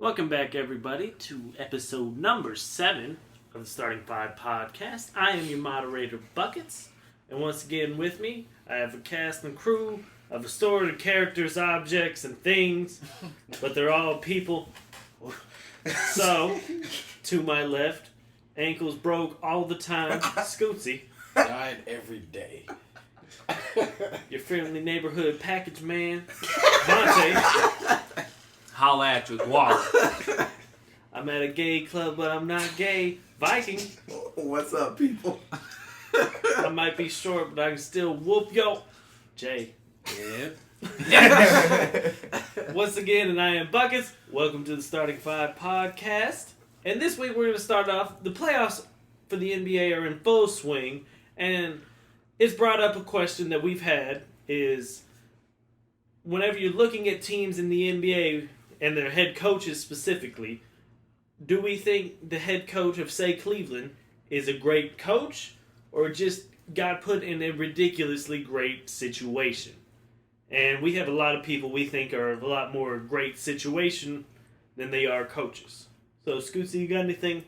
Welcome back, everybody, to episode number 7 of the Starting 5 podcast. I am your moderator, Buckets, and once again with me, I have a cast and crew of assorted characters, objects, and things, but they're all people. So, to my left, ankles broke all the time, Scootsy. Died every day. Your friendly neighborhood package man, Vontae. Holla at you, Waller. I'm at a gay club, but I'm not gay. Viking. What's up, people? I might be short, but I can still whoop yo. Jay. Yep. Once again, and I am Buckets. Welcome to the Starting 5 podcast. And this week we're going to start off. The playoffs for the NBA are in full swing. And it's brought up a question that we've had is whenever you're looking at teams in the NBA and their head coaches specifically, do we think the head coach of, say, Cleveland is a great coach or just got put in a ridiculously great situation? And we have a lot of people we think are a lot more great situation than they are coaches. So, Scootsy, you got anything?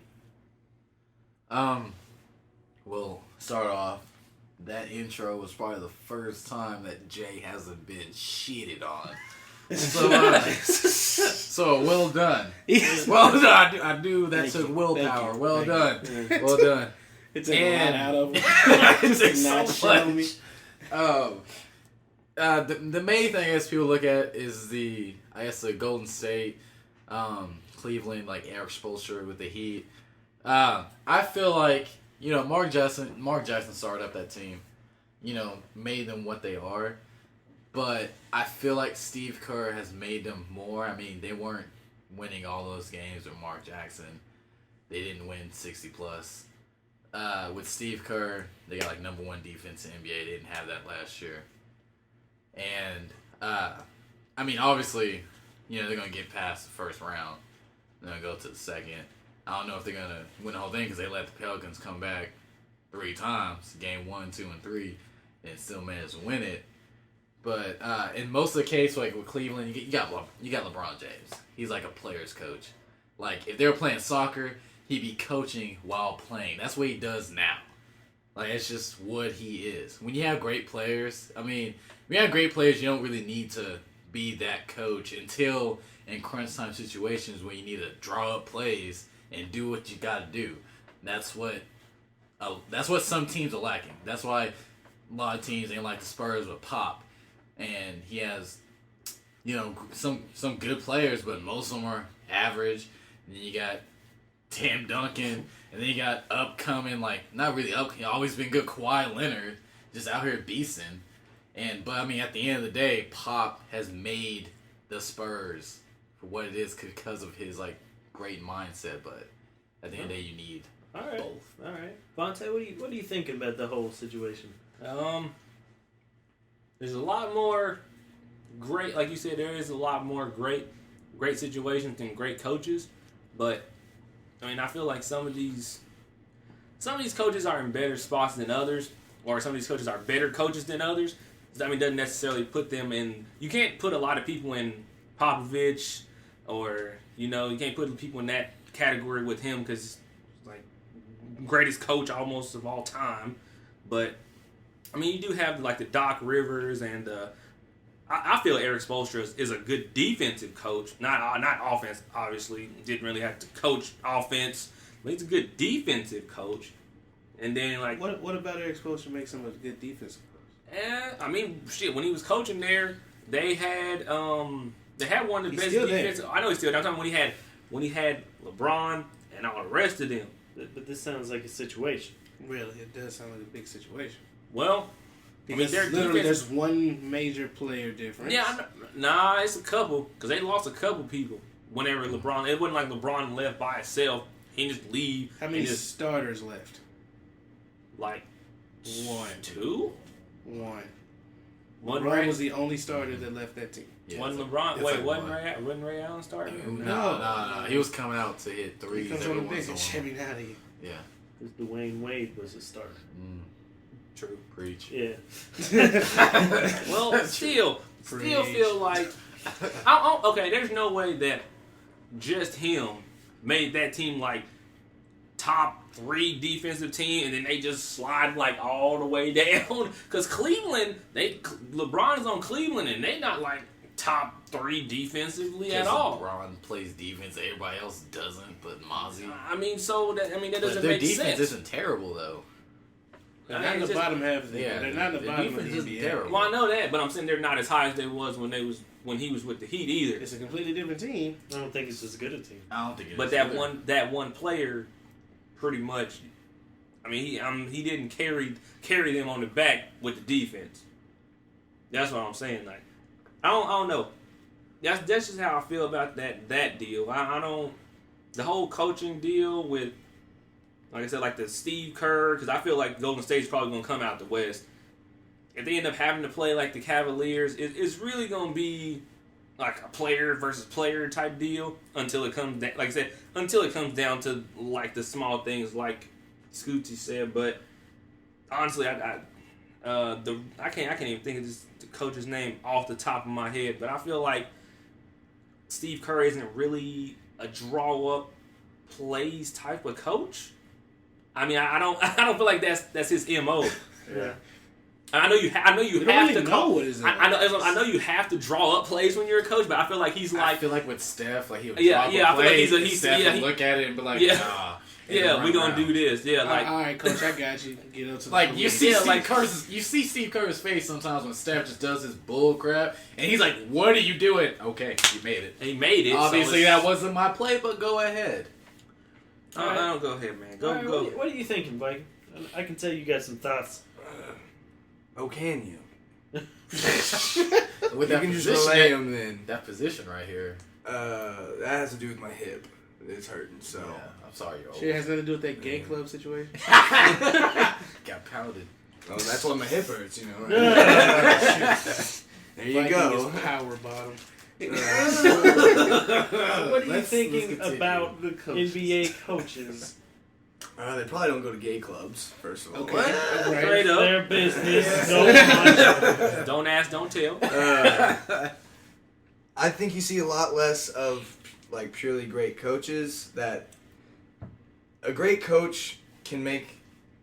We'll start off. That intro was probably the first time that Jay hasn't been shitted on. So well done. Well done. I do. That took willpower. Well done. Well done. It took a lot out of him. It took Not so showing much. me. The main thing I guess people look at is the Golden State, Cleveland, like Eric Spoelstra with the Heat. I feel like, Mark Jackson started up that team, made them what they are. But I feel like Steve Kerr has made them more. I mean, they weren't winning all those games with Mark Jackson. They didn't win 60+. With Steve Kerr, they got number 1 defense in the NBA. They didn't have that last year. And, obviously, they're going to get past the first round. They're going to go to the second. I don't know if they're going to win the whole thing because they let the Pelicans come back 3 times, game 1, 2, and 3, and still managed to win it. But in most of the case, like with Cleveland, you got LeBron James. He's like a player's coach. Like, if they were playing soccer, he'd be coaching while playing. That's what he does now. Like, it's just what he is. When you have great players, you don't really need to be that coach until in crunch time situations where you need to draw up plays and do what you got to do. That's what some teams are lacking. That's why a lot of teams ain't like the Spurs with Pop. And he has, some good players, but most of them are average. And then you got Tim Duncan, and then you got upcoming, not really up, always been good Kawhi Leonard, just out here beasting. But at the end of the day, Pop has made the Spurs for what it is because of his, great mindset. But at the end of the day, you need both. All right. Vontae, what are you thinking about the whole situation? There's a lot more great, like you said, there is a lot more great situations and great coaches. But I feel like some of these coaches are in better spots than others, or some of these coaches are better coaches than others. Doesn't necessarily put them in. You can't put a lot of people in Popovich, or you can't put people in that category with him because greatest coach almost of all time. But you do have the Doc Rivers and I feel Eric Spoelstra is a good defensive coach, not offense. Obviously, didn't really have to coach offense, but he's a good defensive coach. And then What about Eric Spoelstra makes him a good defensive coach? When he was coaching there, they had one of the best defensive. I know he's still there. I'm talking when he had LeBron and all the rest of them. But this sounds like a situation. Really, it does sound like a big situation. Well, because there's one major player difference. Yeah, nah, it's a couple because they lost a couple people. Whenever LeBron, it wasn't like LeBron left by himself. He just leave. How many starters left? Like 1, 2, 1. One LeBron was the only starter that left that team. Yeah, wasn't LeBron? Wait, wasn't Ray Allen starting? No. He was coming out to hit threes. He comes on the bench every night. Yeah. Because Dwayne Wade was a starter. True. Preach. Yeah. Well, still feel like okay. There's no way that just him made that team like top 3 defensive team, and then they just slide like all the way down. Because Cleveland, LeBron's on Cleveland, and they not like top 3 defensively at all. LeBron plays defense, everybody else doesn't, but Mozzie. That doesn't their make defense sense. isn't terrible though. They're not in the bottom half of the Yeah, They're not in the the bottom of the defense isn't NBA. terrible. Well, I know that, but I'm saying they're not as high as they was when he was with the Heat either. It's a completely different team. I don't think it's as good a team. I don't think it is. But either. that one player, pretty much, he didn't carry them on the back with the defense. That's what I'm saying. Like, I don't know. That's just how I feel about that deal. I don't. The whole coaching deal with, like I said, like the Steve Kerr, because I feel like Golden State's probably going to come out the West. If they end up having to play like the Cavaliers, it's really going to be like a player versus player type deal until it comes down, like I said, until it comes down to like the small things like Scooty said. But honestly, I can't even think of the coach's name off the top of my head. But I feel like Steve Kerr isn't really a draw up plays type of coach. I don't feel like that's his MO. Yeah. I know you have really to know what his I know you have to draw up plays when you're a coach, but I feel like he's I like, feel like with Steph, like he would Yeah, drop yeah, I a feel like play, he's Steph yeah, would look at it and be like, Yeah. nah. yeah, we gonna do this. Yeah, like all right, coach, I got you. Get up to the Like you see, Yeah, you see Steve Kerr's face sometimes when Steph just does his bull crap, and he's like, "What are you doing?" Okay, you made it. he made it. Obviously, so that wasn't my play, but go ahead. I don't go ahead, man. Go All right, go. What are you thinking, Viking? I can tell you got some thoughts. Oh, can you? With You that can just position, relay them then. that position right here. That has to do with my hip. It's hurting, so. Yeah, I'm sorry, yo. Shit has nothing to do with that gay club situation. Got pounded. Oh, that's why my hip hurts, you know. Right? There you Viking go. is power bottom. What are you Let's thinking continue. about The coaches. NBA coaches? They probably don't go to gay clubs, first of all. Okay. All right. Straight up. Their business. Yeah. Don't mind. Don't ask, don't tell. I think you see a lot less of like purely great coaches. That a great coach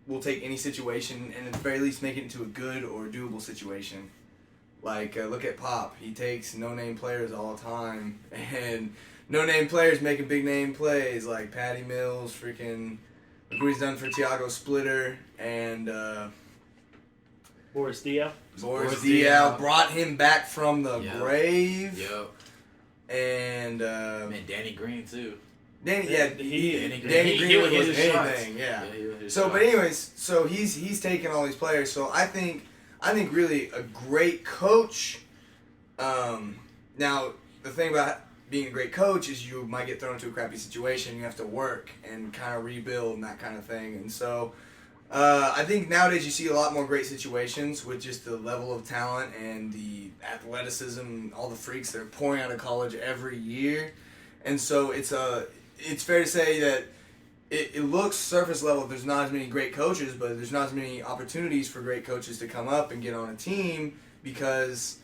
will take any situation and at the very least make it into a good or doable situation. Like look at Pop. He takes no-name players all the time, and no-name players making big-name plays like Patty Mills, freaking. Look what he's done for Thiago Splitter and. Boris Diaw. Boris Boris Diaw Diaw. brought him back from the Yeah. grave, Yo, and man, Danny Green too. Danny Danny Green he would was hit his shots. anything, yeah. he would hit his So, but shots. anyways, so he's taking all these players. So I think really a great coach. Now the thing about being a great coach is you might get thrown into a crappy situation. You have to work and kind of rebuild and that kind of thing. And so I think nowadays you see a lot more great situations with just the level of talent and the athleticism, all the freaks that are pouring out of college every year. And so it's fair to say that it looks surface level. There's not as many great coaches, but there's not as many opportunities for great coaches to come up and get on a team because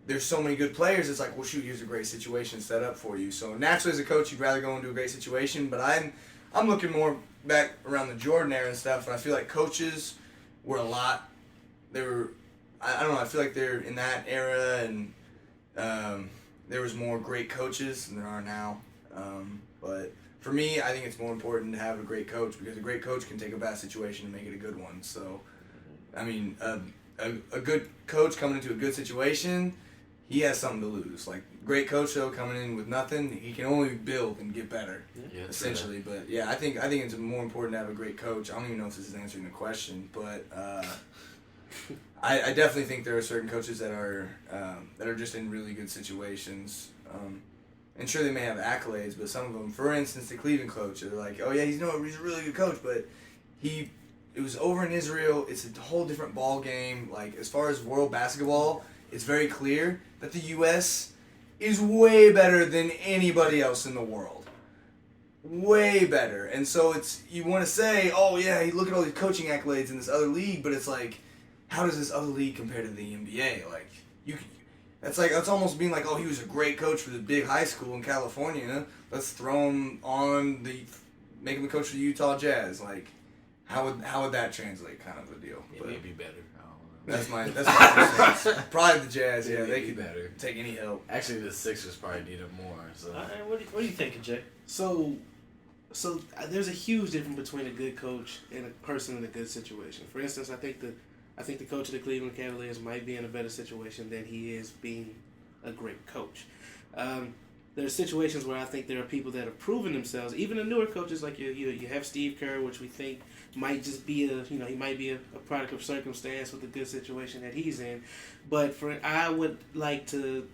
there's so many good players. It's like, well, shoot, here's a great situation set up for you. So naturally, as a coach, you'd rather go into a great situation. But I'm looking more back around the Jordan era and stuff, and I feel like coaches were a lot. They were, I don't know. I feel like they're in that era, and there was more great coaches than there are now. But for me, I think it's more important to have a great coach because a great coach can take a bad situation and make it a good one. So, I mean, a good coach coming into a good situation, he has something to lose. Like, great coach, though, coming in with nothing, he can only build and get better, Yeah, essentially. But, yeah, I think it's more important to have a great coach. I don't even know if this is answering the question, but I definitely think there are certain coaches that are just in really good situations. And sure, they may have accolades, but some of them, for instance, the Cleveland coach, they're like, oh yeah, he's a really good coach, but it was over in Israel. It's a whole different ball game. Like, as far as world basketball, it's very clear that the U.S. is way better than anybody else in the world. Way better. And so you want to say, oh yeah, look at all these coaching accolades in this other league, but it's like, how does this other league compare to the NBA? Like, That's almost being like, oh, he was a great coach for the big high school in California. Let's throw him on make him a coach for the Utah Jazz. Like, how would that translate? Kind of a deal. Yeah, But maybe better. I don't know. that's my 2 cents. Probably the Jazz. Yeah, they be could better. take any help. Actually, the Sixers probably need it more. So What are you thinking, Jay? So there's a huge difference between a good coach and a person in a good situation. For instance, I think the coach of the Cleveland Cavaliers might be in a better situation than he is being a great coach. There are situations where I think there are people that have proven themselves, even the newer coaches, like you have Steve Kerr, which we think might just be he might be a product of circumstance with the good situation that he's in. But I would like to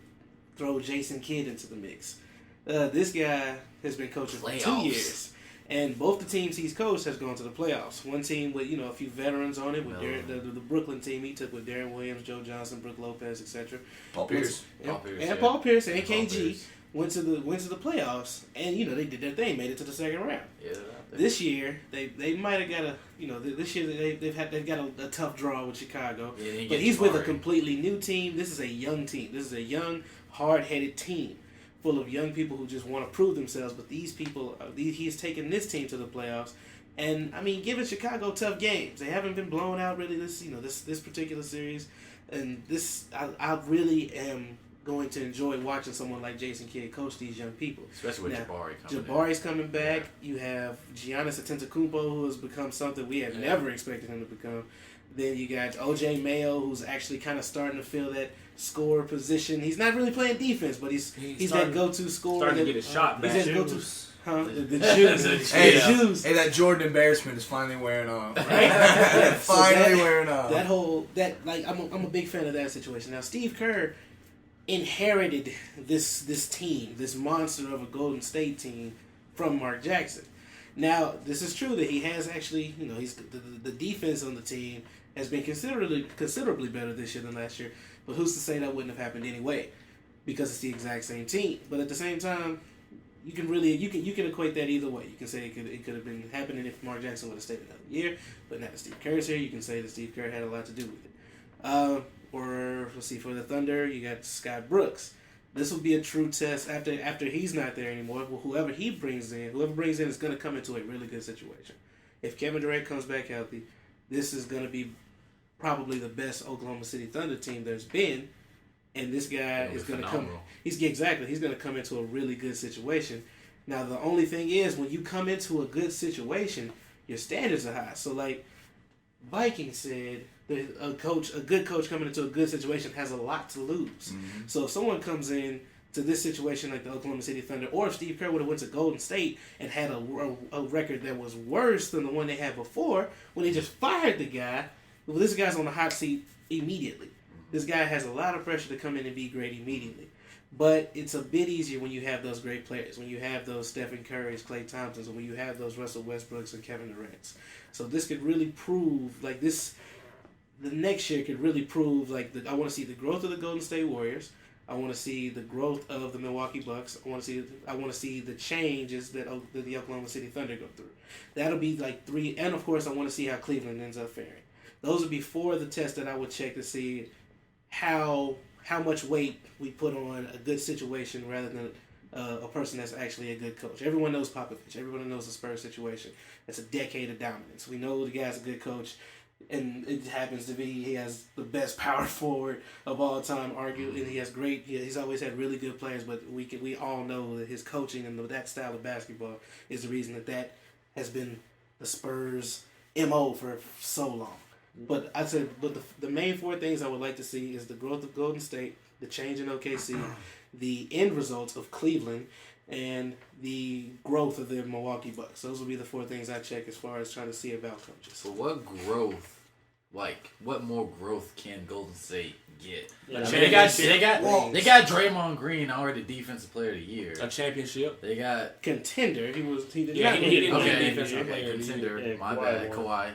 throw Jason Kidd into the mix. This guy has been coaching for 2 years. And both the teams he's coached has gone to the playoffs. One team with a few veterans on it, with the Brooklyn team he took with Darren Williams, Joe Johnson, Brook Lopez, etc. Paul Pierce and Paul Pierce and KG went to the playoffs, and they did their thing, made it to the second round. Yeah. This year they might have got this year they've got a tough draw with Chicago, but he's with a completely new team. This is a young team. This is a young, hard-headed team, full of young people who just want to prove themselves. But these people, he's taken this team to the playoffs, and giving Chicago tough games. They haven't been blown out really this particular series, and I really am going to enjoy watching someone like Jason Kidd coach these young people. Especially with Jabari coming Jabari's coming back. You have Giannis Antetokounmpo, who has become something we had never expected him to become. Then you got OJ Mayo, who's actually kind of starting to fill that scorer position. He's not really playing defense, but he's that go-to scorer. Starting to get his shot back. He's that go-to. The juice. Hey, that Jordan embarrassment is finally wearing off. Right? Finally wearing off. I'm a big fan of that situation. Now, Steve Kerr inherited this team, this monster of a Golden State team, from Mark Jackson. Now, this is true that he has actually, he's the defense on the team has been considerably better this year than last year. But who's to say that wouldn't have happened anyway? Because it's the exact same team. But at the same time, you can equate that either way. You can say it could have been happening if Mark Jackson would have stayed another year. But now that Steve Kerr's here, you can say that Steve Kerr had a lot to do with it. Or let's see, for the Thunder, you got Scott Brooks. This will be a true test after he's not there anymore. Well, whoever brings in is going to come into a really good situation. If Kevin Durant comes back healthy, this is going to be probably the best Oklahoma City Thunder team there's been. And this guy is going to come. He's going to come into a really good situation. Now, the only thing is, when you come into a good situation, your standards are high. So, like Vikings said, a good coach coming into a good situation has a lot to lose. Mm-hmm. So if someone comes in to this situation like the Oklahoma City Thunder, or if Steve Kerr would have went to Golden State and had a record that was worse than the one they had before, when they just fired the guy, well, this guy's on the hot seat immediately. This guy has a lot of pressure to come in and be great immediately. But it's a bit easier when you have those great players, when you have those Stephen Currys, Klay Thompsons, and when you have those Russell Westbrooks and Kevin Durants. So this could really prove, like this, the next year could really prove, like, I want to see the growth of the Golden State Warriors. I want to see the growth of the Milwaukee Bucks. I want to see the changes that the Oklahoma City Thunder go through. That'll be like 3, and of course I want to see how Cleveland ends up faring. Those would be 4 of the tests that I would check to see how much weight we put on a good situation rather than a person that's actually a good coach. Everyone knows Popovich. Everyone knows the Spurs situation. It's a decade of dominance. We know the guy's a good coach, and it happens to be he has the best power forward of all time, arguably. He has he's always had really good players, but we all know that his coaching and that style of basketball is the reason that has been the Spurs' MO for so long. But I said, the main 4 things I would like to see is the growth of Golden State, the change in OKC, the end results of Cleveland, and the growth of the Milwaukee Bucks. Those will be the 4 things I check as far as trying to see about coaches. So what growth, what more growth can Golden State get? Yeah, they got Draymond Green already Defensive Player of the Year. A championship. They got contender. He didn't win Defensive Player of the contender. Year. My bad, Kawhi.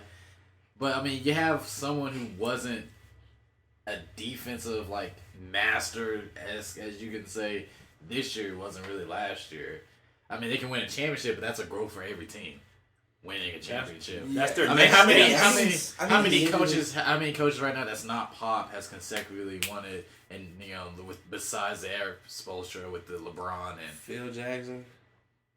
But I mean, you have someone who wasn't a defensive master, as you can say, this year wasn't really last year. I mean, they can win a championship, but that's a growth for every team. winning a championship. That's their I mean, next how many step. how many I how mean, many the- coaches right now that's not Pop has consecutively won it, and with besides the Eric Spoelstra with the LeBron and Phil Jackson.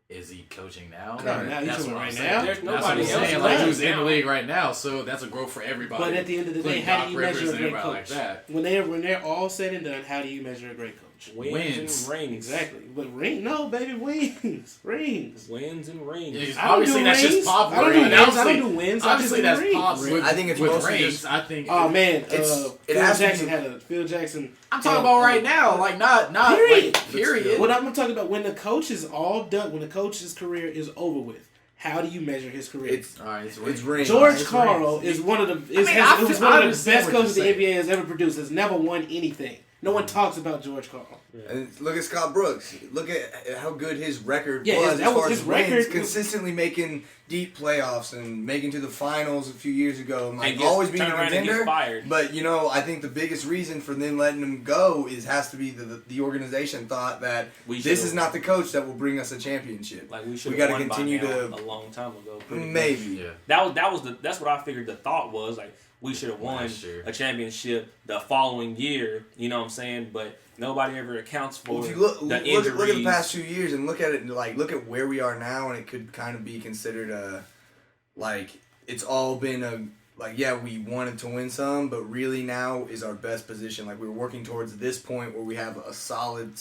is he coaching now? No, now he's That's doing what I'm right saying. now. There's That's what nobody I'm else saying. left Like he was in now. the league right now, so that's a growth for everybody. But at the end of the day, Including how Doc do you Rivers measure a and great everybody coach? like that. When they're all said and done, how do you measure a great coach? Wins and rings. Exactly. But no, baby, wins. Rings. Wins and rings. Yeah, I don't obviously do that's rings. just Pop. I don't do And rings. I obviously- don't do wins. I just Obviously, do that's rings. Pop. With, I think it's with mostly rings. just- I think. Oh man, it Phil has to Jackson be- had a Phil Jackson. I'm talking about right now, like not Period. like period. What I'm talking about when the coach is all done, when the coach's career is over with, how do you measure his career? It's All right, it's rings. George It's Karl rings. is one of the I was one of the understand best what coaches the you're NBA has ever produced. Has never won anything. No one talks about George Karl. And look at Scott Brooks. Look at how good his record Yeah, was that as was far his as wins, record. consistently making deep playoffs and making to the finals a few years ago, and like And gets- always being turn a around and get contender. fired. But I think the biggest reason for them letting him go has to be the organization thought that We this should've- is not the coach that will bring us a championship. Like we should We have gotta won continue by now to- a long time ago. pretty much. Maybe. Yeah. That's what I figured the thought was. Like we should have won Last year. a championship the following year. You know what I'm saying? But nobody ever accounts for Well, if you look the at injuries. the past 2 years and look at it, like look at where we are now, and it could kind of be considered like it's all been we wanted to win some, but really now is our best position. Like we're working towards this point where we have a solid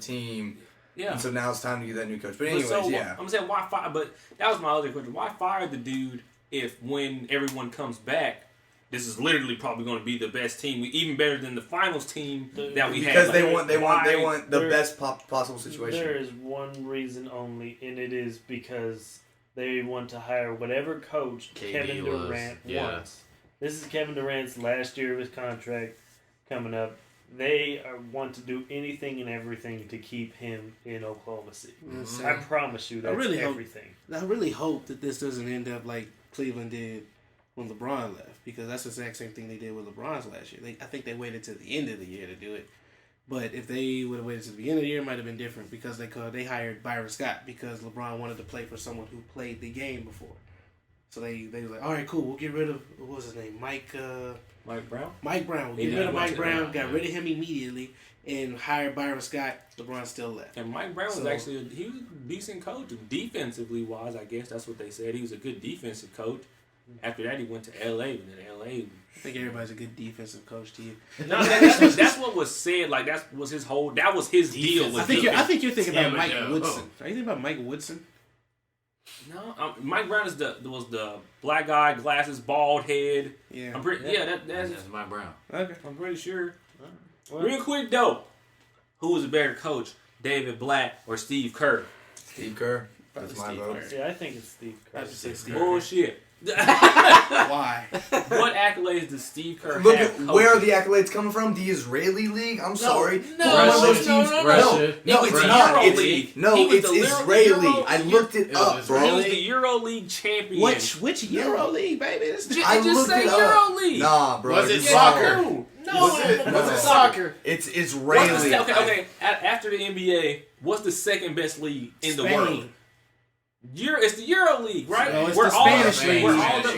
team, Yeah. and so now it's time to get that new coach. But But anyways, so, yeah. I'm saying why fire? But that was my other question. Why fire the dude if when everyone comes back, this is literally probably going to be the best team, even better than the finals team that we had. Because Like, they why- want the there- best possible situation. There is one reason only, and it is because they want to hire whatever coach KD Kevin was, Durant yeah. wants. This is Kevin Durant's last year of his contract coming up. They want to do anything and everything to keep him in Oklahoma City. Mhm. I promise you, that's really hope- everything. I really hope that this doesn't end up like Cleveland did when LeBron left, because that's the exact same thing they did with LeBron's last year. I think they waited to the end of the year to do it. But if they would have waited to the beginning of the year, it might have been different, because they hired Byron Scott because LeBron wanted to play for someone who played the game before. So they were like, all right, cool, we'll get rid of, what was his name, Mike Brown. We'll He get rid of did Mike want Brown, to, got yeah. rid of him immediately, and hired Byron Scott. LeBron still left. And Mike Brown was So- actually he was a decent coach, defensively wise. I guess that's what they said. He was a good defensive coach. After that, he went to LA, and then LA. I think everybody's a good defensive coach to you. No, that's what was said. Like that was his deal. Defense. With I think you're thinking about Yeah, Mike but, Woodson. Are you thinking about Mike Woodson? No, Mike Brown was the black guy, glasses, bald head. Yeah. I'm pretty that's That's Mike Brown. Okay. I'm pretty sure. Well, Real quick though, who was a better coach, David Blatt or Steve Kerr? Steve Kerr. Probably That's my Steve vote. Kerr. See, I think it's Steve Kerr. I should say Steve. Bullshit. Why? What accolades does Steve Kerr Look have? at where are coaching? the accolades coming from? The Israeli league? I'm sorry. no, One of those Russia. teams. no. Russia. No, It was it's the not. Euro It's, League. no, He was it's the Israeli. Euro- I looked it It up, was bro. He was the Euro League champion. Which Euro League, baby? This is I It just looked say it up. Euro League. Nah, bro. Was it it's soccer? wrong. No, Was it No. soccer? It's What's the Israeli. okay. After the NBA, what's the second best league in the world? Spain. It's the Euro League, right? No, it's where the all Spanish league.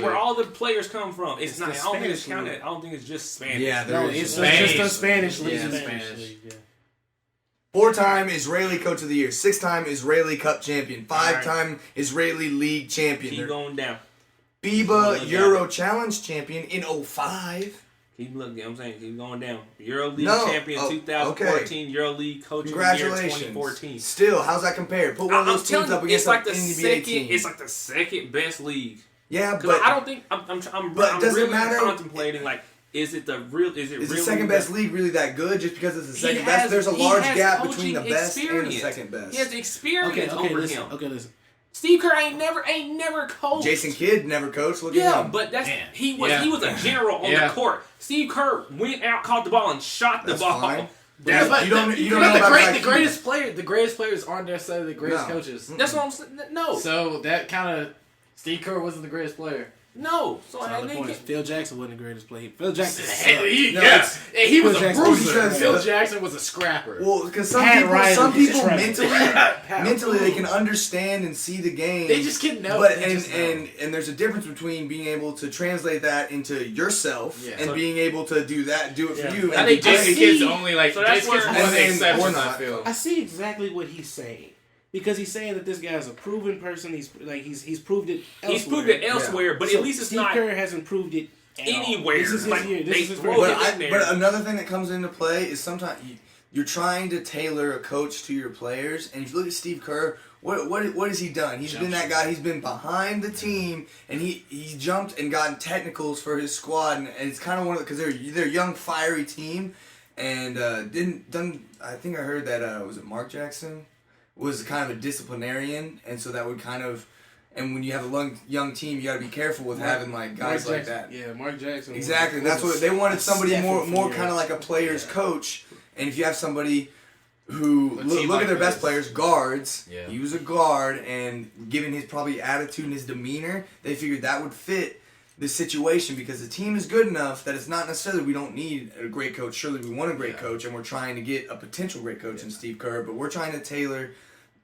where all the players come from. It's not. the I don't think it's Spanish counted. league. I don't think it's just Spanish. Yeah, there No, is. it's Spanish. just a Spanish league. Yeah, Spanish Spanish. league, yeah. 4-time Israeli Coach of the Year, 6-time Israeli Cup champion, 5-time Israeli League champion. Keep They're going down. FIBA Euro Challenge champion in 05. Keep looking. I'm saying keep going down. Euro League No. champion Oh, 2014. Euro League coach of the year Congratulations. 2014. Still, how's that compare? Put one of I'm those telling teams up you, against it's like an the NBA second. team. It's like the second best league. Yeah, Because but I don't think I'm But does it really matter? contemplating like is it really is the second best league really that good just because it's the He second has- best? There's a he large has gap coaching between the best and the experience. second best. He has experience over listen. him. Okay, listen. Steve Kerr ain't never coached. Jason Kidd never coached. Look Yeah, at him. but that's Man. he was Yeah. a general on Yeah. the court. Steve Kerr went out, caught the ball, and shot the That's ball. fine. That's, But you don't know the about great, IQ. the greatest players aren't necessarily the greatest No. coaches. that's what I'm saying. No, So that kind of Steve Kerr wasn't the greatest player. No. So I Solid think points. Phil Jackson wasn't the greatest player. Phil Jackson. Hell, he Phil was a Jackson bruiser. because- Phil Jackson was a scrapper. Well, because Pat Riley some is people trash. mentally they can understand and see the game. They just couldn't know. But They just know. and there's a difference between being able to translate that into yourself Yeah. and So- being able to do it for Yeah. you. I And think be Jason great. Kidd's only like So that's Jason Kidd's where- one of the and then- or exceptions. I not. feel. I see exactly what he's saying. Because he's saying that this guy's a proven person. He's proved it elsewhere. he's proved it elsewhere, but So at least it's Steve not Kerr hasn't proved it at all. anywhere. This is his Like, year. This they is his throw first him year. in there. But another thing that comes into play is sometimes you're trying to tailor a coach to your players, and if you look at Steve Kerr, what has he done? He's been that guy. He's been behind the team, and he jumped and gotten technicals for his squad, and it's kind of one of because they're a young, fiery team, and I think I heard that was it Mark Jackson was kind of a disciplinarian, and so that would kind of. And when you have a young team, you got to be careful with having like guys like that. Yeah, Mark Jackson. Exactly. That's what they wanted. Somebody more years. kind of like a player's coach. And if you have somebody who A look team at like their best this. players, guards. Yeah. He was a guard, and given his probably attitude and his demeanor, they figured that would fit the situation because the team is good enough that it's not necessarily we don't need a great coach. Surely we want a great coach, and we're trying to get a potential great coach in Steve Kerr, but we're trying to tailor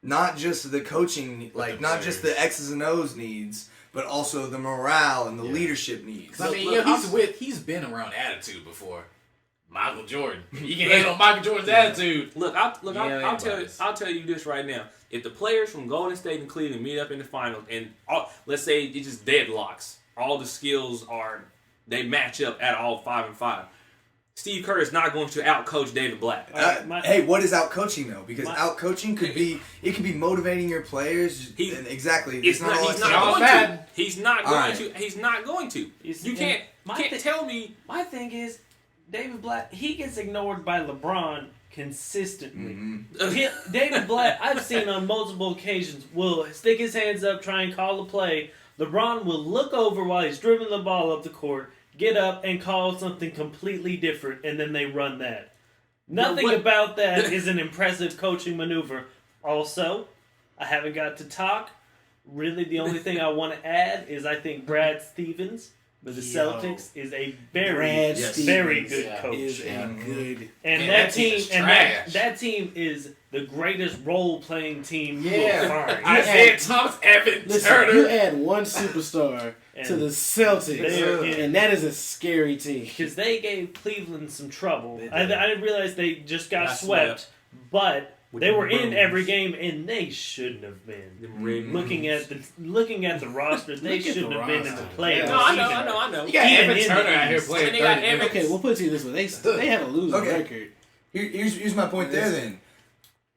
not just the coaching, like the not just the X's and O's needs, but also the morale and the leadership needs. I mean, Look, he's been around attitude before. Michael Jordan, he can handle Michael Jordan's attitude. I'll tell you this right now. If the players from Golden State and Cleveland meet up in the finals, and let's say it just deadlocks, all the skills they match up at all 5 and 5. Steve Kerr is not going to outcoach David Black. Hey, what is out coaching though? Because My- out coaching could be motivating your players. And exactly. He's not all going that- to. He's not All going right. to. He's not going to. You can't tell me. My thing is, David Black, he gets ignored by LeBron consistently. David Black, I've seen on multiple occasions, will stick his hands up, try and call a play. LeBron will look over while he's dribbling the ball up the court, get up and call something completely different, and then they run that. Nothing what- about that is an impressive coaching maneuver. Also, I haven't got to talk. Really, the only thing I want to add is I think Brad Stevens with the Yo. Celtics is a very, Brad very Stevens good coach. is a good. And Man, that that team team, is and trash. that team is the greatest role-playing team you Yeah. will find. Isaiah Thomas, Evan Listen, Turner. you add one superstar to the Celtics, they're in- and that is a scary team. Because they gave Cleveland some trouble. They I did. didn't realize they just got Got swept, but With they the were in Bruins. every game, and they shouldn't have been. Them red Looking at the roster, they Look at shouldn't the have been in the roster. playoffs. No, I know, either. I know. You got Even Evan in Turner the out here East. playing And they got 30 Evan- minutes. Okay, we'll put it to you this way: they had a losing Okay. record. Here's my point there then.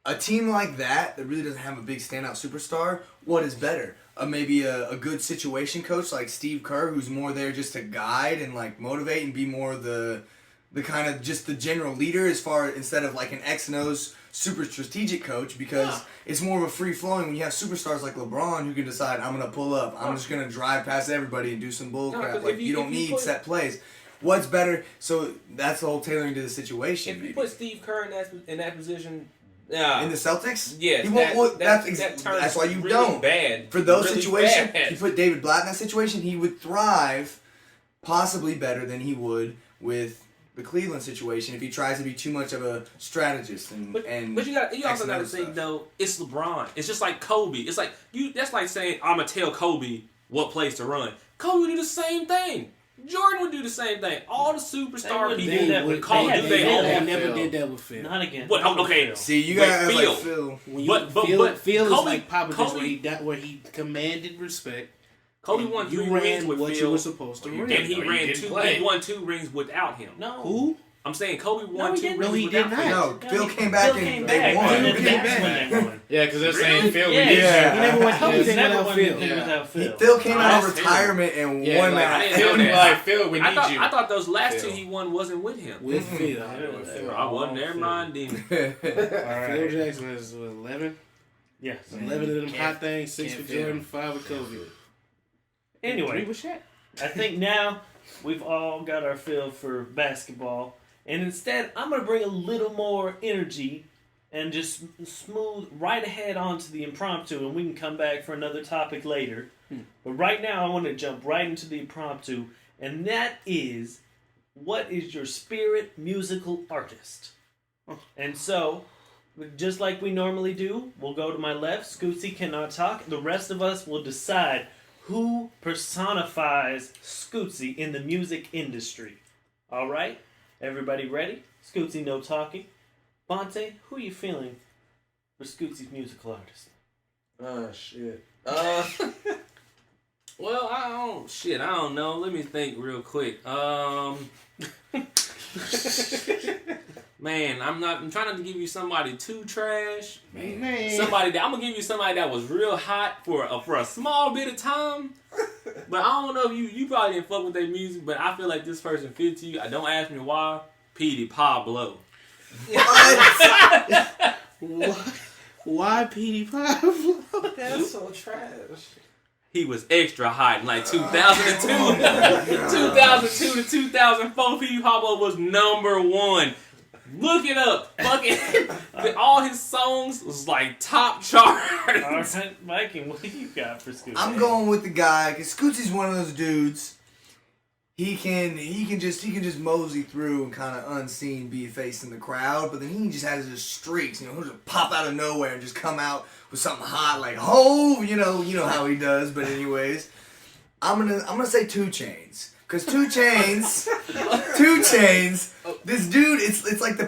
A team like that really doesn't have a big standout superstar, what is better? Maybe a good situation coach like Steve Kerr, who's more there just to guide and like motivate and be more the kind of just the general leader instead of like an X and O's super strategic coach, because it's more of a free flowing when you have superstars like LeBron who can decide I'm gonna pull up, I'm just gonna drive past everybody and do some bull No, crap. 'cause Like if you you- don't if you need put- set plays. What's better? So that's the whole tailoring to the situation. If you maybe. put Steve Kerr in that position, In the Celtics? yes, He won't, well, that that's turns why you really don't. bad For those really situations, bad. if you put David Blatt in that situation, he would thrive possibly better than he would with the Cleveland situation if he tries to be too much of a strategist But you also got to think though, it's LeBron. It's just like Kobe. It's like that's like saying I'm gonna tell Kobe what plays to run. Kobe would do the same thing. Jordan would do the same thing. All the superstar wouldn't people do that with call Phil. it They they had own. They that never Phil. did that with Phil. Not again. What? Not with Okay. Phil. See, you But guys Phil- like Phil. When But Phil is Kobe- like Popovich, Kobe- where he commanded respect. Kobe and won you 3 ran rings with what you Phil, were supposed to Well, you run. and he No, he ran didn't two. play. He won 2 rings without him. No. Who? I'm saying Kobe No, won he 2 didn't. rings No, he without did him. not. No, Phil came back and they won. And Phil came that's back. when they won. Yeah, because they're Really? saying Phil. Yeah. Yeah. He never won Kobe's anything never without won Phil. anything without Phil. Phil came out of Last two. retirement and Yeah, won like, that. didn't Phil, know that. like Phil, we need you. I thought those last Phil. 2 he won wasn't with him. With Phil. Yeah. I wasn't there, mind him. All Phil right. Jackson is 11. Yes. 11 of them Can't- hot things, 6 can't for feel Jordan, him. 5 with Kobe. 3 Anyway, with Shaq. I think now we've all got our feel for basketball. And instead, I'm going to bring a little more energy and just smooth right ahead onto the impromptu, and we can come back for another topic later. But right now, I want to jump right into the impromptu, and that is, what is your spirit musical artist? And so, just like we normally do, we'll go to my left. Scootsy cannot talk. The rest of us will decide who personifies Scootsy in the music industry. All right? Everybody ready? Scootsy, no talking. Bonte, who are you feeling for Scootsy's musical artist? Oh, shit. Well, I don't know. Let me think real quick. Man, I'm trying not to give you somebody too trash. Man. Somebody that I'm gonna give you somebody that was real hot for a small bit of time. But I don't know if you probably didn't fuck with their music, but I feel like this person fits you. I don't ask me why. Petey Pablo. What? Why Petey Pablo? That's so trash. He was extra hot in like 2002. 2002 to 2004, Petey Pablo was #1. Look it up. Fucking all his songs was like top chart. All right, Viking, what do you got for Scootsy? I'm going with the guy because Scootsy's one of those dudes. He can just mosey through and kind of unseen be facing the crowd, but then he just has his streaks. He'll just pop out of nowhere and just come out with something hot like Hove. You know how he does. But anyways, I'm gonna say 2 Chainz. Because 2 Chainz, this dude, it's like the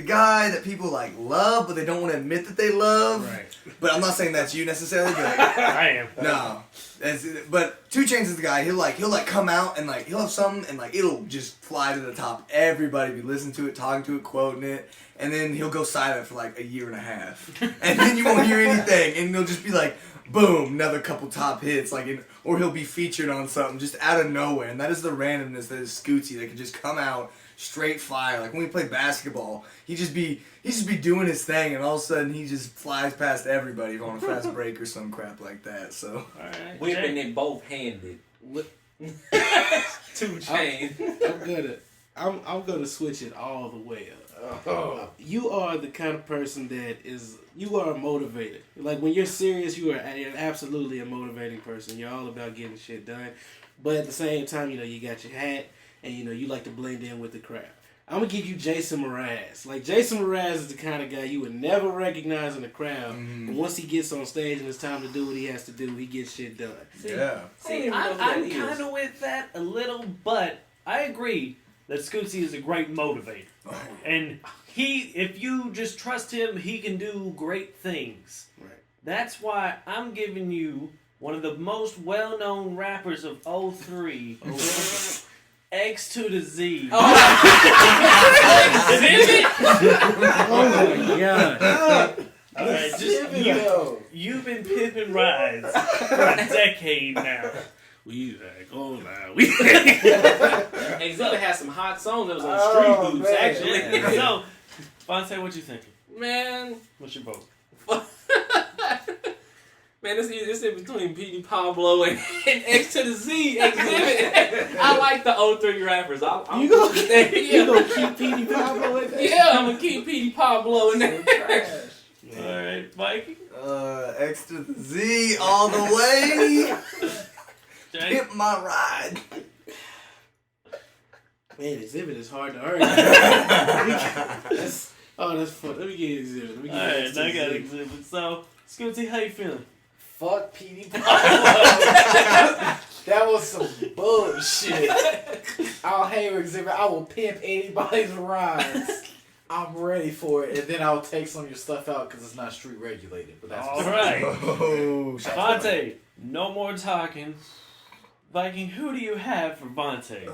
guy that people like love, but they don't want to admit that they love. Right. But I'm not saying that's you necessarily. But I am. no, but 2 Chainz is the guy. He'll come out and like he'll have something and like it'll just fly to the top. Everybody be listening to it, talking to it, quoting it, and then he'll go silent for like a year and a half, and then you won't hear anything, and he'll just be like, boom, another couple top hits, or he'll be featured on something just out of nowhere, and that is the randomness that is Scootsy. That can just come out straight fire. Like when we play basketball, he just be doing his thing, and all of a sudden he just flies past everybody on a fast break or some crap like that. So, All right, Whipping Jay. it both handed. 2 Chainz. I'm gonna switch it all the way up. You are the kind of person you are a motivator. Like when you're serious, you're absolutely a motivating person. You're all about getting shit done. But at the same time, you got your hat and you like to blend in with the crowd. I'm gonna give you Jason Mraz. Like Jason Mraz is the kind of guy you would never recognize in the crowd. But once he gets on stage and it's time to do what he has to do, he gets shit done. yeah. See, I'm kind of with that a little, but I agree that Scootsy is a great motivator. And if you just trust him, he can do great things. Right. That's why I'm giving you one of the most well-known rappers of 03, X to the Z. Oh my god. All right, you've been pimping rides for a decade now. We like, oh now. Exhibit had some hot songs that was on Street Hoops, actually. Yeah. So, Fonte, what you thinking? Man, What's your vote? man, this is in between Petey Pablo and X to the Z Exhibit. I like the 03 rappers. You gonna keep Petey Pablo in there? Yeah, I'm gonna keep Petey Pablo in there. All right, Viking. X to the Z all the way. Jay? Hit my ride. Man, Exhibit is hard to earn. That's fun. Let me get Exhibit. All right, I got Exhibit. So, Scootsy, how you feeling? Fuck Petey Pablo. That was some bullshit. I'll hate Exhibit. I will pimp anybody's rides. I'm ready for it, and then I'll take some of your stuff out because it's not street regulated. But that's All right. Oh, Vontae, no more talking. Viking, who do you have for Vontae?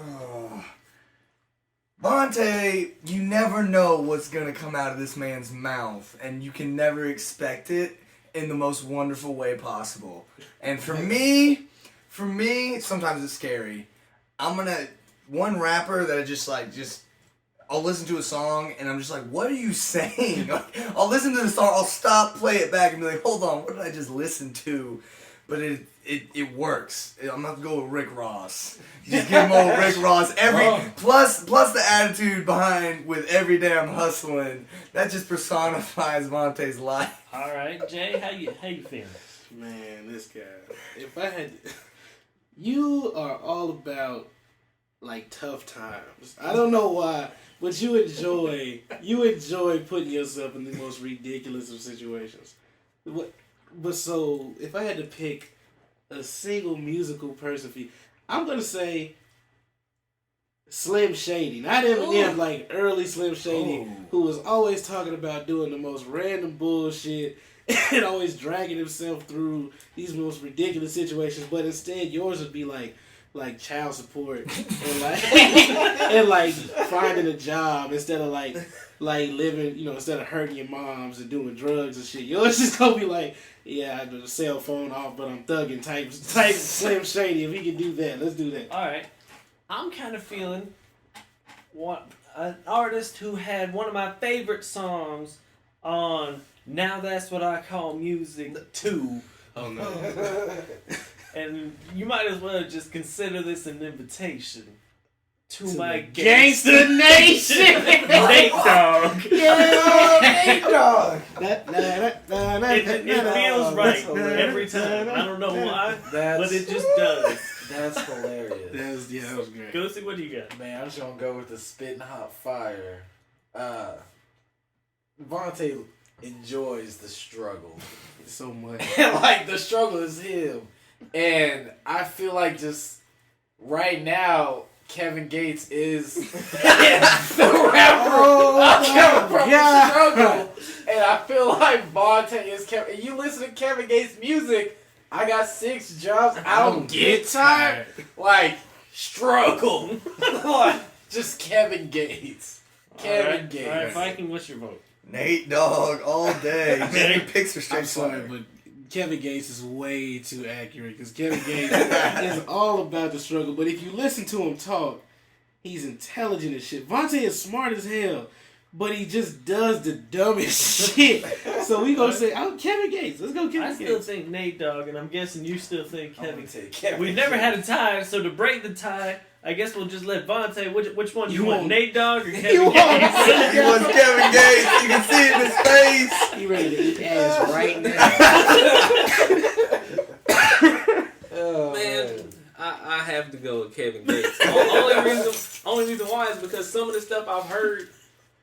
Vontae, you never know what's gonna come out of this man's mouth, and you can never expect it in the most wonderful way possible. And for me, sometimes it's scary. One rapper that I just I'll listen to a song and I'm just like, what are you saying? I'll listen to the song, I'll stop, play it back, and be like, hold on, what did I just listen to? but it works. I'm not gonna go with Rick Ross. Just give him old Rick Ross plus the attitude behind with every damn hustling. That just personifies Vontae's life. All right, Jay, how you feeling? Man, this guy. If I had, you are all about like tough times. I don't know why, but you enjoy putting yourself in the most ridiculous of situations. But so if I had to pick a single musical person for you, I'm gonna say Slim Shady. Not Eminem, like early Slim Shady, who was always talking about doing the most random bullshit and always dragging himself through these most ridiculous situations. But instead, yours would be like child support and like finding a job instead of like living, instead of hurting your moms and doing drugs and shit. Yours just gonna be like, yeah, I have the cell phone off, but I'm thugging type Slim Shady. If he can do that, let's do that. All right, I'm kind of feeling an artist who had one of my favorite songs on Now That's What I Call Music 2. Oh no. And you might as well just consider this an invitation to my Gangsta Nation! Nate Dogg. Nate Dogg! It feels right every time. I don't know why, but it just does. That's hilarious. That was great. Go see what you got. Man, I'm just gonna go with the spitting hot fire. Vontae enjoys the struggle. So much. Like, the struggle is him. And I feel like just right now, Kevin Gates is the rapper from the struggle. And I feel like Vontae is Kevin. And you listen to Kevin Gates' music, I got 6 jobs. I don't get tired. Like, struggle. Like, just Kevin Gates. Kevin Gates. All right, Viking, what's your vote? Nate Dogg all day. Man, he picks are straight I'm sorry, fire. but Kevin Gates is way too accurate because Kevin Gates is all about the struggle. But if you listen to him talk, he's intelligent as shit. Vontae is smart as hell, but he just does the dumbest shit. So we gonna say, Kevin Gates. Let's go, Kevin I Gates. still think Nate Dogg, and I'm guessing you still think Kevin. Kevin We've never had a tie, so to break the tie, I guess we'll just let Vontae. Which one You you want? want- Nate Dogg or Kevin He wants Kevin Gates. You can see it in his face. He ready to eat ass right now. Oh, Man, I have to go with Kevin Gates. only reason why is because some of the stuff I've heard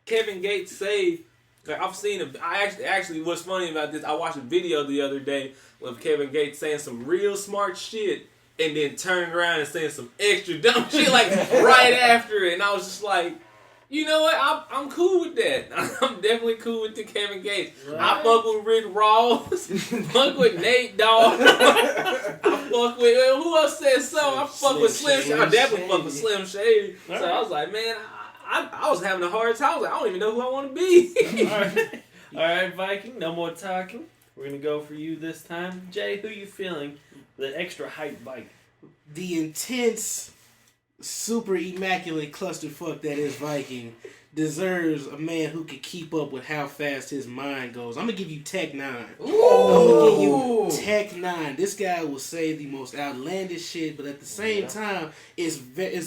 Kevin Gates say, like I've seen it. I actually what's funny about this, I watched a video the other day with Kevin Gates saying some real smart shit and then turned around and saying some extra dumb shit like right after it, and I was just like, you know what? I'm cool with that. I'm definitely cool with the Kevin Gates. Right. I fuck with Rick Ross. Fuck with Nate Dogg. I fuck with who else said so? I fuck with Slim Shady. I definitely fuck with Slim Shady. All So right. I was like, man, I was having a hard time. I was like, I don't even know who I want to be. All right, Viking. No more talking. We're gonna go for you this time, Jay. Who you feeling? The extra hype Viking. The intense, super immaculate clusterfuck that is Viking deserves a man who can keep up with how fast his mind goes. I'm gonna give you Tech 9. I'm gonna give you Tech 9. This guy will say the most outlandish shit, but at the same time, it's